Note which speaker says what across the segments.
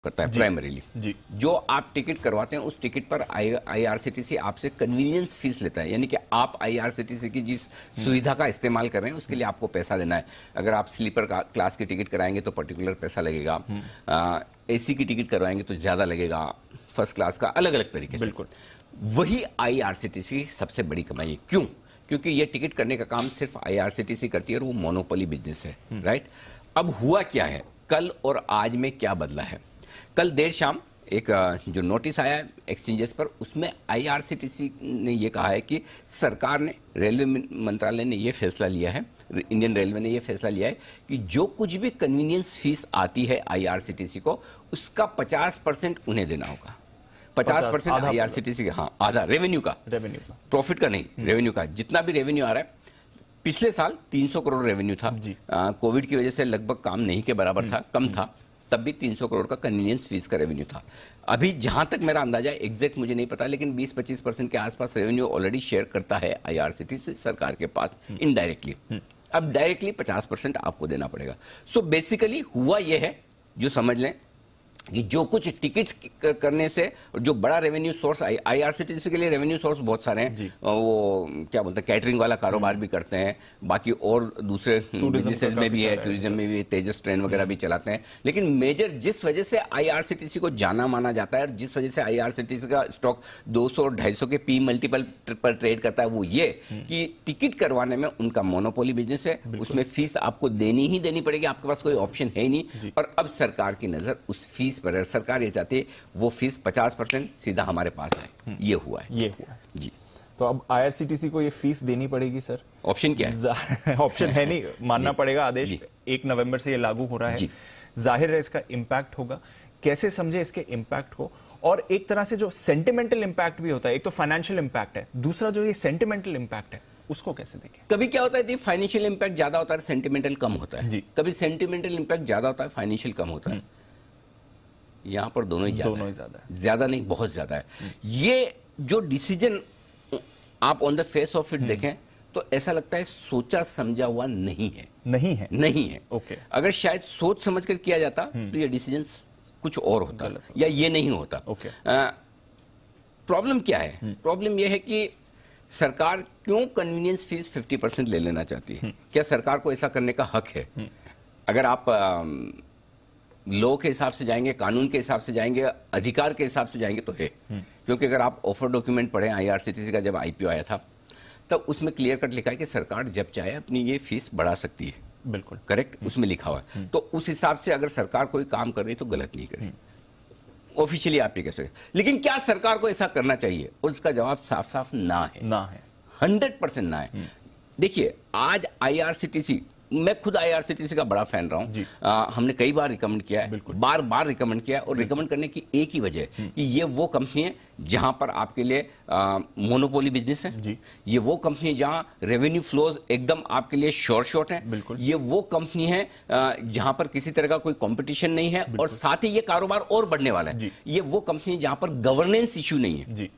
Speaker 1: करता है प्राइमरीली
Speaker 2: जी।
Speaker 1: जो आप टिकट करवाते हैं उस टिकट पर आईआरसीटीसी आपसे कन्वीनियंस फीस लेता है, यानी कि आप आईआरसीटीसी की जिस सुविधा का इस्तेमाल कर रहे हैं उसके लिए आपको पैसा देना है। अगर आप स्लीपर क्लास की टिकट कराएंगे तो पर्टिकुलर पैसा लगेगा, एसी की टिकट करवाएंगे तो ज्यादा लगेगा, फर्स्ट क्लास का अलग अलग तरीके से।
Speaker 2: बिल्कुल
Speaker 1: वही आईआरसीटीसी की सबसे बड़ी कमाई है। क्यों? क्योंकि ये टिकट करने का काम सिर्फ आईआरसीटीसी करती है और वो मोनोपोली बिजनेस है, राइट। अब हुआ क्या है, कल और आज में क्या बदला है? कल देर शाम एक जो नोटिस आया है एक्सचेंजेस पर, उसमें आईआरसीटीसी ने ये कहा है कि सरकार ने, रेलवे मंत्रालय ने ये फैसला लिया है, इंडियन रेलवे ने ये फैसला लिया है कि जो कुछ भी कन्वीनियंस फीस आती है आईआरसीटीसी को, उसका 50% उन्हें देना होगा। 50% आईआरसीटीसी का, हाँ आधा रेवेन्यू का, प्रॉफिट का नहीं, रेवेन्यू का। जितना भी रेवेन्यू आ रहा है, पिछले साल 300 करोड़ रेवेन्यू था, कोविड की वजह से लगभग काम नहीं के बराबर था, कम था, तब भी 300 करोड़ का कन्वीनियंस फीस का रेवेन्यू था। अभी जहां तक मेरा अंदाजा है, एग्जैक्ट मुझे नहीं पता, लेकिन 20-25% के आसपास रेवेन्यू ऑलरेडी शेयर करता है आईआरसीटीसी सरकार के पास इनडायरेक्टली। अब डायरेक्टली 50% आपको देना पड़ेगा। सो बेसिकली हुआ यह है, जो समझ लें कि जो कुछ टिकट्स करने से जो बड़ा रेवेन्यू सोर्स, आईआरसीटीसी के लिए रेवेन्यू सोर्स बहुत सारे हैं, वो क्या बोलते हैं, कैटरिंग वाला कारोबार भी करते हैं, बाकी और दूसरे बिजनेसेस में भी है, टूरिज्म में भी, तेजस ट्रेन वगैरह भी चलाते हैं। लेकिन मेजर जिस वजह से आईआरसीटीसी को जाना माना जाता है और जिस वजह से आईआरसीटीसी का स्टॉक 200-250 के पी मल्टीपल पर ट्रेड करता है, वो ये कि टिकट करवाने में उनका मोनोपोली बिजनेस है, उसमें फीस आपको देनी ही देनी पड़ेगी, आपके पास कोई ऑप्शन है ही नहीं। और अब सरकार की नजर उस फीस पर, सरकार ये चाहती है वो फीस 50% सीधा हमारे पास आए। ये हुआ है जी।
Speaker 2: तो अब आईआरसीटीसी को ये फीस देनी पड़ेगी सर?
Speaker 1: ऑप्शन क्या है?
Speaker 2: ऑप्शन है नहीं, मानना पड़ेगा। आदेश 1 नवंबर से ये लागू हो रहा है, जाहिर है इसका इंपैक्ट होगा। कैसे समझे इसके इंपैक्ट को? और एक तरह से जो सेंटिमेंटल इंपैक्ट भी होता है, एक तो फाइनेंशियल इंपैक्ट है, दूसरा जो ये सेंटिमेंटल इंपैक्ट है उसको कैसे देखें?
Speaker 1: कभी क्या होता है, फाइनेंशियल इंपैक्ट ज्यादा होता है, सेंटिमेंटल कम होता है। कभी सेंटिमेंटल इंपैक्ट ज्यादा होता है, फाइनेंशियल कम होता है। यहां पर दोनों ही ज्यादा है, ज्यादा नहीं, बहुत ज्यादा है। ये जो डिसीजन आप on the face of it देखें तो ऐसा लगता है सोचा समझा हुआ नहीं है।
Speaker 2: ओके।
Speaker 1: अगर शायद सोच समझ कर किया जाता तो ये डिसीजन कुछ और होता या ये नहीं होता। प्रॉब्लम क्या है? प्रॉब्लम यह है कि सरकार क्यों कन्वीनियंस फीस 50% ले लेना चाहती है? क्या सरकार को ऐसा करने का हक है? अगर आप लॉ के हिसाब से जाएंगे, कानून के हिसाब से जाएंगे, अधिकार के हिसाब से जाएंगे तो है। क्योंकि अगर आप ऑफर डॉक्यूमेंट पढ़े आईआरसीटीसी का, जब आईपीओ आया था तब उसमें क्लियर कट लिखा है कि सरकार जब चाहे अपनी ये फीस बढ़ा सकती है।
Speaker 2: बिल्कुल
Speaker 1: करेक्ट, उसमें लिखा हुआ है। तो उस हिसाब से अगर सरकार कोई काम कर रही है तो गलत नहीं करे, ऑफिशियली आप ये कह सकते। लेकिन क्या सरकार को ऐसा करना चाहिए? और उसका जवाब साफ साफ ना है, 100% ना है। देखिए, आज आईआरसीटीसी, मैं खुद आईआरसीटीसी का बड़ा फैन रहा हूं, हमने कई बार रिकमेंड किया है, बार बार रिकमेंड किया है, और रिकमेंड करने की एक ही वजह है कि ये वो कंपनी है जहां पर आपके लिए मोनोपोली बिजनेस है, ये वो कंपनी है जहां रेवेन्यू फ्लोज एकदम आपके लिए शॉर्ट है, ये वो कंपनी है जहां पर किसी तरह का कोई कंपटीशन नहीं है, और साथ ही ये कारोबार और बढ़ने वाला है। ये वो कंपनी है जहां पर गवर्नेंस इश्यू नहीं है।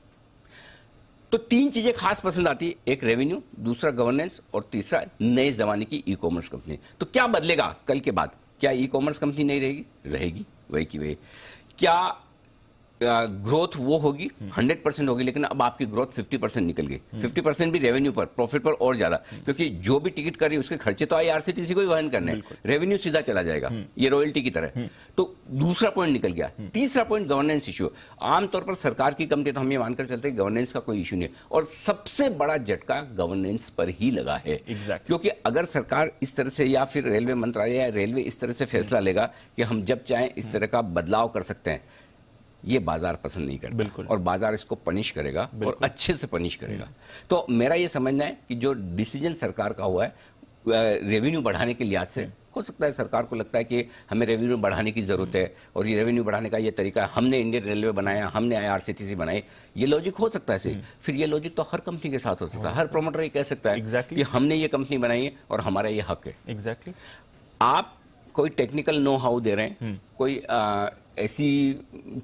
Speaker 1: तो 3 चीजें खास पसंद आती है, एक रेवेन्यू, दूसरा गवर्नेंस, और तीसरा नए जमाने की ई कॉमर्स कंपनी। तो क्या बदलेगा कल के बाद? क्या ई कॉमर्स कंपनी नहीं रहेगी वही की वही। क्या ग्रोथ वो होगी? 100% होगी, लेकिन अब आपकी ग्रोथ 50% निकल गई। 50% भी रेवेन्यू पर, प्रॉफिट पर और ज्यादा, क्योंकि जो भी टिकट कर रही है उसके खर्चे तो आईआरसीटीसी को ही वहन करने हैं, रेवेन्यू सीधा चला जाएगा, ये रॉयल्टी की तरह। तो दूसरा पॉइंट निकल गया। तीसरा पॉइंट गवर्नेंस इश्यू। आमतौर पर सरकार की कंपनी तो हम ये मानकर चलते हैं गवर्नेंस का कोई इश्यू नहीं है, और सबसे बड़ा झटका गवर्नेंस पर ही लगा है। क्योंकि अगर सरकार इस तरह से, या फिर रेलवे मंत्रालय या रेलवे इस तरह से फैसला लेगा कि हम जब चाहें इस तरह का बदलाव कर सकते हैं, ये बाजार पसंद नहीं करता, और बाजार इसको पनिश करेगा, और अच्छे से पनिश करेगा। तो मेरा ये समझना है कि जो डिसीजन सरकार का हुआ है रेवेन्यू बढ़ाने के लिहाज से, हो सकता है सरकार को लगता है कि हमें रेवेन्यू बढ़ाने की जरूरत है, और ये रेवेन्यू बढ़ाने का ये तरीका है, हमने इंडियन रेलवे बनाया, हमने आईआरसीटीसी बनाई, ये लॉजिक हो सकता है सही। फिर ये लॉजिक तो हर कंपनी के साथ हो सकता है, हर प्रोमोटर ये कह सकता है कि हमने ये कंपनी बनाई है और हमारा ये हक है। आप कोई टेक्निकल नो हाउ दे रहे हैं, कोई ऐसी चीज